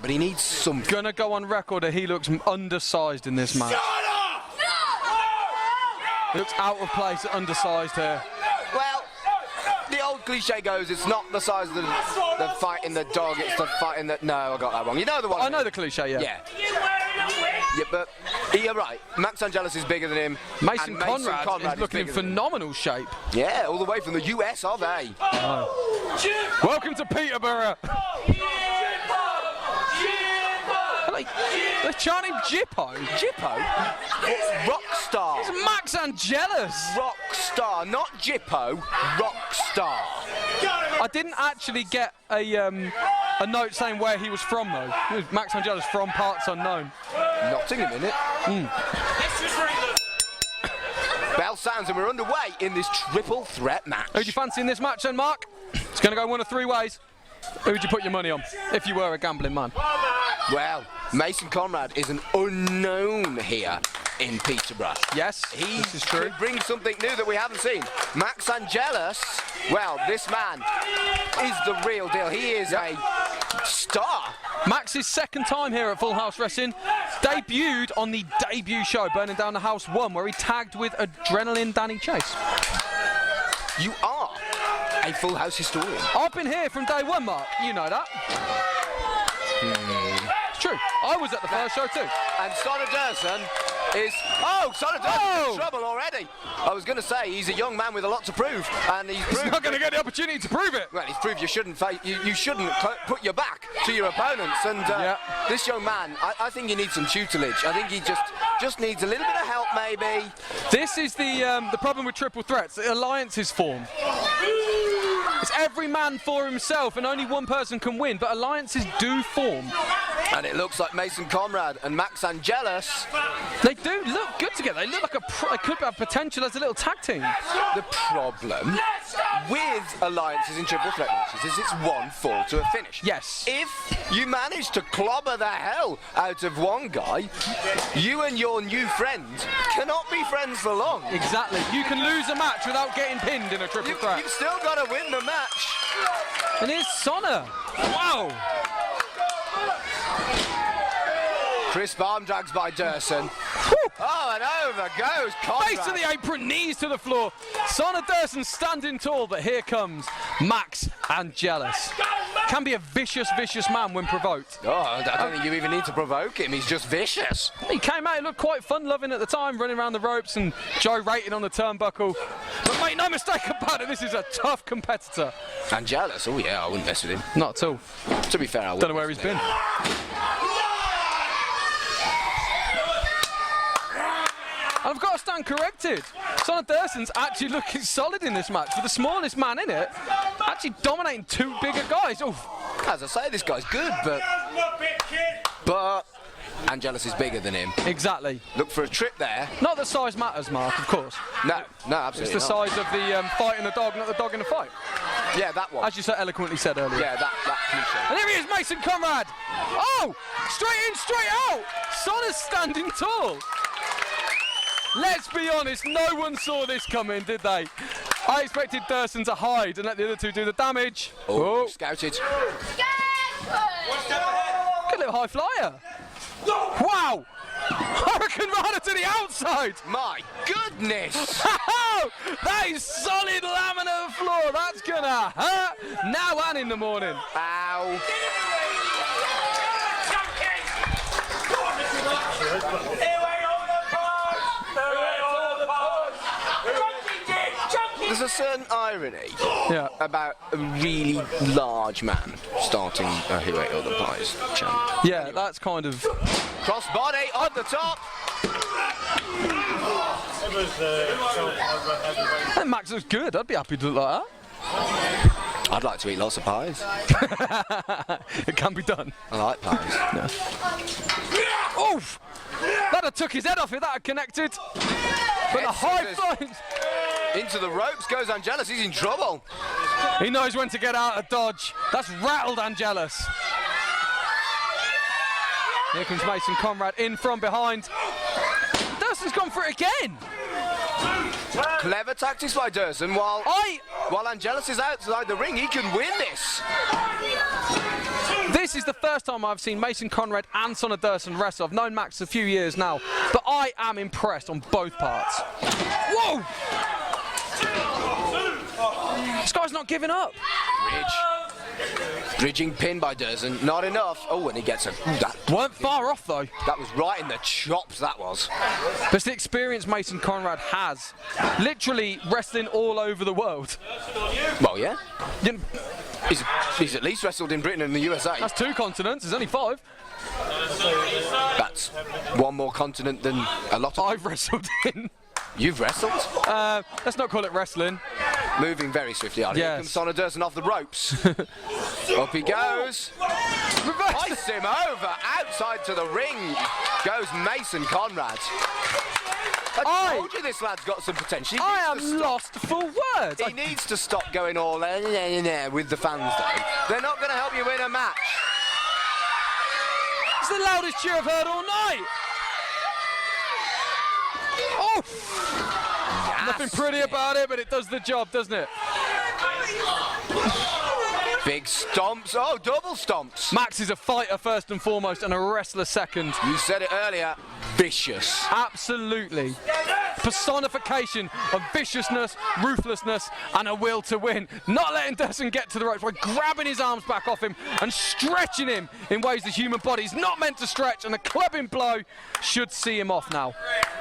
but he needs some. Gonna go on record that he looks undersized in this match. He looks out of place, undersized here. Well, the old cliche goes, it's not the size of the fight in the dog, it's the fight in the... No, I got that wrong. You know the one. I know the cliche, yeah. Yeah, but you're right. Max Angelus is bigger than him. Mason Conrad is looking in phenomenal shape. Yeah, all the way from the US of A. Oh. Welcome to Peterborough. They're chanting Jippo. Jippo? Rockstar. It's Max Angelus. Rockstar, not Jippo. Rockstar. I didn't actually get a note saying where he was from though. It was Max Angelus from parts unknown. Nottingham, innit? Bell sounds and we're underway in this triple threat match. Who'd you fancy in this match then, Mark? It's going to go one of three ways. Who'd you put your money on if you were a gambling man? Well, Mason Conrad is an unknown here in Peterborough. Yes, this is true. Could bring something new that we haven't seen. Max Angelus, well, this man is the real deal. He is a star. Max's second time here at Full House Wrestling. Debuted on the debut show, Burning Down the House 1, where he tagged with Adrenaline Danny Chase. You are a Full House historian. I've been here from day one, Mark. You know that. It's true. I was at the first show too. And Sonny Durson is... Oh, Sonny Durson's in trouble already. I was going to say, he's a young man with a lot to prove. And he's not going to get the opportunity to prove it. Well, he's proved you shouldn't put your back to your opponents. And this young man, I think he needs some tutelage. I think he just needs a little bit of help, maybe. This is the problem with triple threats. The alliances form. It's every man for himself, and only one person can win. But alliances do form. And it looks like Mason Conrad and Max Angelus. They do look good together. They look like they could have potential as a little tag team. The problem with alliances in triple threat matches is it's one fall to a finish. Yes. If you manage to clobber the hell out of one guy, you and your new friend cannot be friends for long. Exactly. You can lose a match without getting pinned in a triple threat. You've still got to win the match. And here's Sonner. Wow. Crisp arm drags by Durson. Oh, and over goes Conrad. Face to the apron, knees to the floor. Sonner Durson standing tall, but here comes Max Angelus. Can be a vicious, vicious man when provoked. Oh, I don't think you even need to provoke him. He's just vicious. He came out, he looked quite fun-loving at the time, running around the ropes and gyrating on the turnbuckle. But make no mistake about it, this is a tough competitor. Angelus, oh yeah, I wouldn't mess with him. Not at all. To be fair, I wouldn't. Don't know where he's been. And I've got to stand corrected. Sonner Durson's actually looking solid in this match. For the smallest man in it, actually dominating two bigger guys. Oof. As I say, this guy's good, but Angelus is bigger than him. Exactly. Look for a trip there. Not that size matters, Mark, of course. No, absolutely It's the size of the fight in the dog, not the dog in the fight. Yeah, that one. As you so eloquently said earlier. Yeah, that cliche. And here he is, Mason Conrad. Oh, straight in, straight out. Sonner's standing tall. Let's be honest, no one saw this coming, did they? I expected Durson to hide and let the other two do the damage. Oh, scouted. Good little high flyer. Wow! Hurricane Rana to the outside! My goodness! That is solid laminate floor. That's gonna hurt now and in the morning. Ow. There's a certain irony about a really large man starting a Who Ate All the Pies chant. Yeah, anyway. that's kind of... Crossbody on the top. And Max looks good. I'd be happy to look like that. I'd like to eat lots of pies. It can be done. I like pies. No. Oof! That'd have took his head off if that had connected. But the high flies... Into the ropes goes Angelus. He's in trouble. He knows when to get out of dodge. That's rattled Angelus. Here comes Mason Conrad in from behind. Durson's gone for it again. Clever tactics by Durson. While Angelus is outside the ring, he can win this. This is the first time I've seen Mason Conrad and Son of Durson wrestle. I've known Max a few years now, but I am impressed on both parts. Whoa! This guy's not giving up. Bridging pin by Durson, not enough. Oh, and he gets a... that weren't far off, though. That was right in the chops, that was. That's the experience Mason Conrad has. Literally wrestling all over the world. Well, yeah. He's at least wrestled in Britain and the USA. That's 2 continents, there's only 5. That's 1 more continent than a lot of... I've wrestled in. You've wrestled? Let's not call it wrestling. Moving very swiftly on. Yes. Here comes Son of Durson off the ropes. Up he goes. Hoists him over. Outside to the ring goes Mason Conrad. I told you this lad's got some potential. I am lost for words. He needs to stop going all with the fans, though. They're not going to help you win a match. It's the loudest cheer I've heard all night. Oh! Nothing pretty about it, but it does the job, doesn't it? Big stomps. Oh, double stomps. Max is a fighter first and foremost and a wrestler second. You said it earlier. Vicious. Absolutely. Personification of viciousness, ruthlessness, and a will to win. Not letting Durson get to the ropes by grabbing his arms back off him and stretching him in ways the human body is not meant to stretch, and the clubbing blow should see him off now.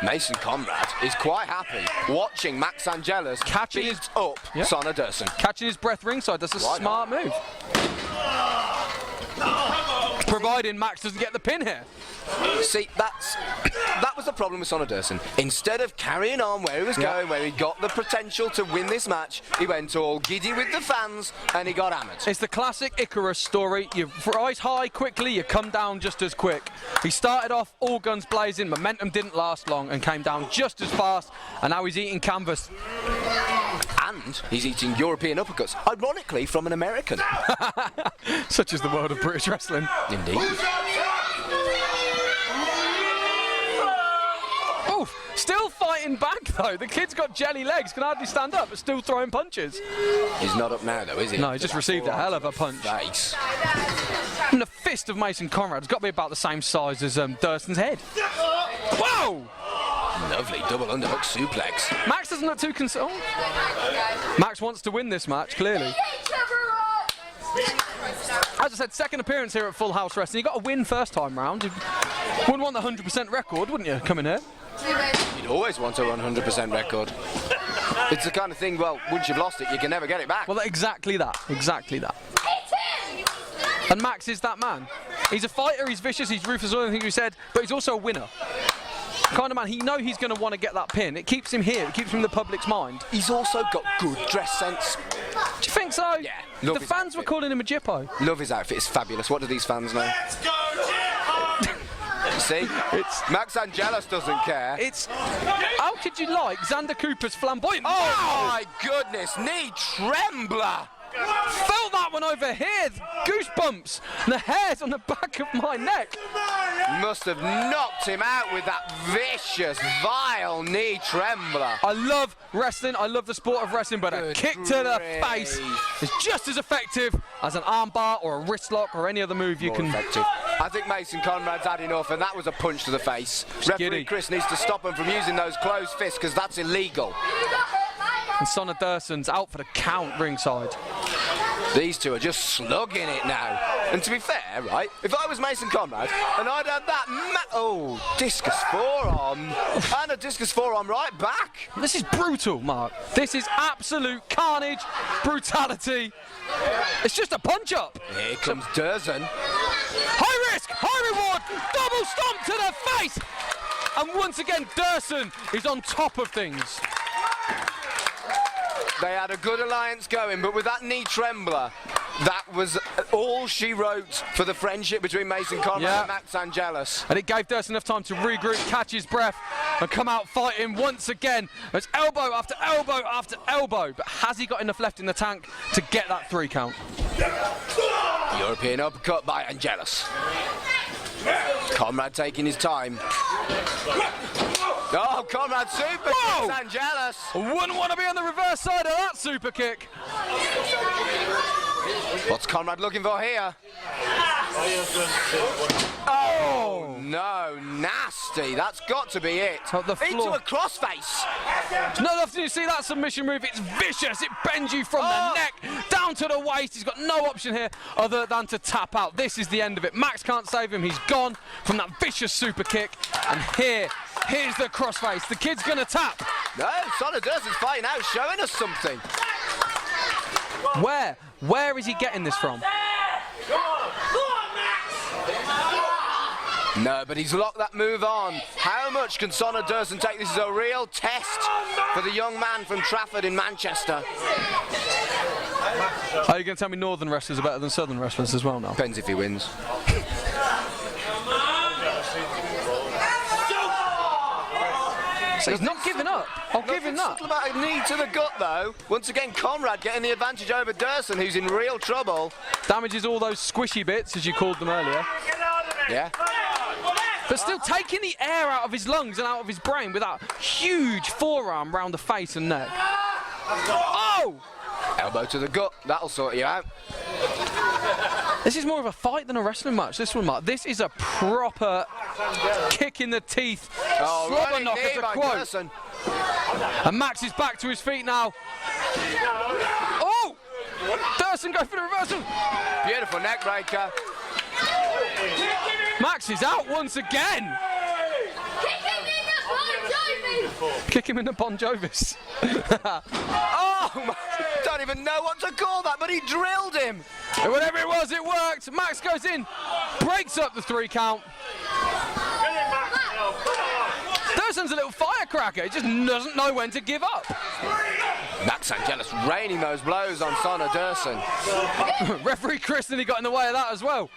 Mason Conrad is quite happy watching Max Angelus catching his up Son of Durson. Catching his breath ringside. That's a smart move. Providing Max doesn't get the pin here. See, that was the problem with Son of Durson. Instead of carrying on where he was going, where he got the potential to win this match, he went all giddy with the fans and he got hammered. It's the classic Icarus story. You rise high quickly, you come down just as quick. He started off all guns blazing, momentum didn't last long and came down just as fast, and now he's eating canvas. And he's eating European uppercuts, ironically from an American. Such is the world of British wrestling. Indeed. Oh, still fighting back though. The kid's got jelly legs, can hardly stand up, but still throwing punches. He's not up now though, is he? No, he just received a hell of a punch. Face. And the fist of Mason Conrad's got to be about the same size as Durson's head. Whoa! Lovely double underhook suplex. Max doesn't look too concerned. Max wants to win this match, clearly. As I said, second appearance here at Full House Wrestling. You got a win first time round. You wouldn't want the 100% record, wouldn't you, coming here? You'd always want a 100% record. It's the kind of thing, well, once you've lost it, you can never get it back. Well, exactly that. Exactly that. And Max is that man. He's a fighter, he's vicious, he's ruthless, all the things we said, but he's also a winner. Kind of man, he knows he's going to want to get that pin. It keeps him here, it keeps him in the public's mind. He's also got good dress sense. Do you think so? Yeah. The fans were calling him a Jippo. Love his outfit, it's fabulous. What do these fans know? See? Max Angelus doesn't care. How could you like Xander Cooper's flamboyant? Oh my goodness, knee trembler. Felt that one over here. Goosebumps. The hairs on the back of my neck. Must have knocked him out with that vicious, vile knee trembler. I love wrestling. I love the sport of wrestling, but a kick to the face is just as effective as an armbar or a wrist lock or any other move you can. Effective. I think Mason Conrad's had enough, and that was a punch to the face. Referee Chris needs to stop him from using those closed fists because that's illegal. And Son of Durson's out for the count ringside. These two are just slugging it now. And to be fair, right, if I was Mason Conrad and I'd had that discus forearm and a discus forearm right back. This is brutal, Mark. This is absolute carnage, brutality. It's just a punch-up. Here comes Durson. High risk, high reward, double stomp to the face. And once again, Durson is on top of things. They had a good alliance going, but with that knee trembler, that was all she wrote for the friendship between Mason Conrad and Max Angelus. And it gave Durson enough time to regroup, catch his breath, and come out fighting once again. It's elbow after elbow after elbow. But has he got enough left in the tank to get that 3 count? European uppercut by Angelus. Conrad taking his time. Oh, Conrad super kicks Angelus. Wouldn't want to be on the reverse side of that super kick. What's Conrad looking for here? Oh no, nasty. That's got to be it. At the Into floor. a crossface. Not often you see that submission move. It's vicious. It bends you from the neck down to the waist. He's got no option here other than to tap out. This is the end of it. Max can't save him. He's gone from that vicious super kick. And here's the crossface. The kid's going to tap. No, Son of Durson's fighting out, showing us something. Where is he getting this from? No, but he's locked that move on. How much can Son of Durson take? This is a real test for the young man from Trafford in Manchester. Are you going to tell me northern wrestlers are better than southern wrestlers as well now? Depends if he wins. So he's not giving up. I'll give him that. Something about a knee to the gut, though. Once again, Conrad getting the advantage over Durson, who's in real trouble. Damages all those squishy bits, as you called them earlier. Yeah. But still taking the air out of his lungs and out of his brain with that huge forearm round the face and neck. Oh! Elbow to the gut. That'll sort you out. This is more of a fight than a wrestling match, this one, Mark. This is a proper kick in the teeth. Slobber knocker to quote. Durson. And Max is back to his feet now. Oh! Durson goes for the reversal. Beautiful neck breaker. Max is out once again. Kick him in the Bon Jovis. Oh, don't even know what to call that, but he drilled him. Whatever it was, it worked. Max goes in, breaks up the 3 count. Durson's a little firecracker. He just doesn't know when to give up. Max Angelus raining those blows on Son of Durson. Referee Chris nearly got in the way of that as well.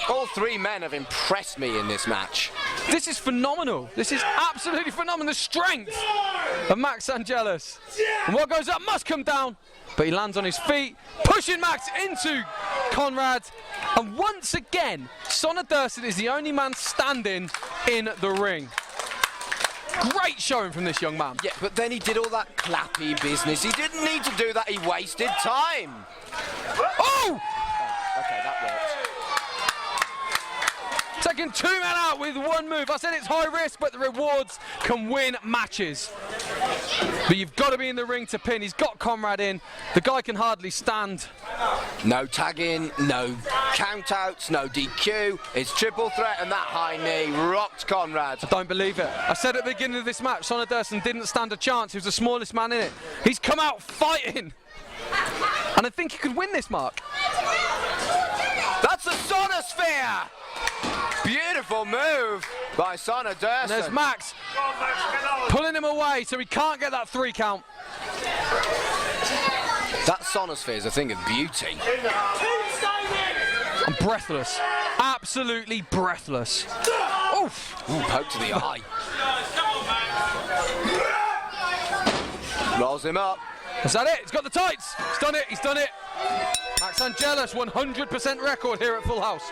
All 3 men have impressed me in this match. This is phenomenal. This is absolutely phenomenal. The strength of Max Angelus. And what goes up must come down. But he lands on his feet, pushing Max into Conrad. And once again, Son of Durson is the only man standing in the ring. Great showing from this young man. Yeah, but then he did all that clappy business. He didn't need to do that. He wasted time. Oh! Okay, that worked. Taking 2 men out with 1 move. I said it's high risk, but the rewards can win matches. But you've got to be in the ring to pin. He's got Conrad in. The guy can hardly stand. No tagging, no countouts, no DQ. It's triple threat, and that high knee rocked Conrad. I don't believe it. I said at the beginning of this match, Son of Durson didn't stand a chance. He was the smallest man in it. He's come out fighting. And I think he could win this, Mark. That's the Sonosphere! Beautiful move by Son of Durson. And there's Max pulling him away so he can't get that 3 count. That Sonosphere is a thing of beauty. I'm breathless. Absolutely breathless. Oof. Ooh, poke to the eye. Rolls him up. Is that it? He's got the tights. He's done it. He's done it. Max Angelus, 100% record here at Full House.